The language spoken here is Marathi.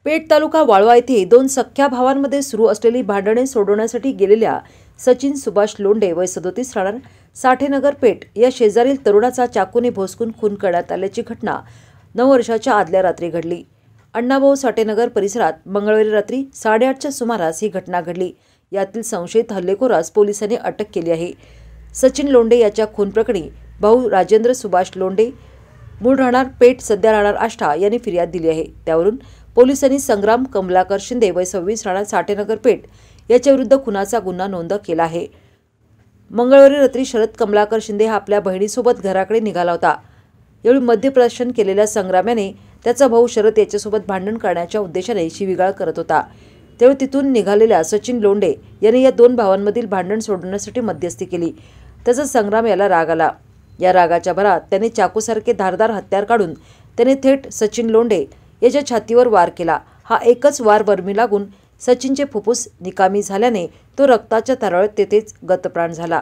पेठ तालुका वाळवा येथे दोन सख्ख्या भावांमध्ये सुरू असलेली भांडणे सोडवण्यासाठी गेलेल्या सचिन सुभाष लोंढे वय 37 राहणार साठेनगर पेठ या शेजारील तरुणाचा चाकूने भोसकून खून करण्यात आल्याची घटना 9 वर्षाच्या आदल्या रात्री घडली। अण्णाभाऊ साठेनगर परिसरात मंगळवारी रात्री 8:30च्या सुमारास ही घटना घडली। यातील संशयित हल्लेखोरास पोलिसांनी अटक केली आहे। सचिन लोंढे याच्या खून प्रकरणी भाऊ राजेंद्र सुभाष लोंढे मूळ राहणार पेठ सध्या राहणार आष्टा यांनी फिर्याद दिली आहे। त्यावरून पोलिसांनी संग्राम कमलाकर शिंदे वय 26 राहणार साठेनगर पेठ याच्या विरुद्ध खुनाचा गुन्हा नोंद केला आहे। मंगळवारी रात्री शरद कमलाकर शिंदे हा आपल्या बहिणीसोबत घराकडे निघाला होता। यावेळी मद्यप्राशन केलेल्या संग्राम याने त्याचा भाऊ शरद याच्यासोबत भांडण करण्याच्या उद्देशाने शिवीगाळ करत होता। त्यावेळी तिथून निघालेल्या सचिन लोंढे यांनी या दोन भावांमधील भांडण सोडवण्यासाठी मध्यस्थी केली। त्याचा संग्राम याला राग आला। या रागाच्या भरात त्याने चाकूसारखे धारदार हत्यार काढून त्याने थेट सचिन लोंढे याच्या छातीवर वार केला। हा एकच वार वर्मी लागून सचिनचे फुफ्फुस निकामी झाल्याने तो रक्ताच्या तळात तेथेच गतप्राण झाला।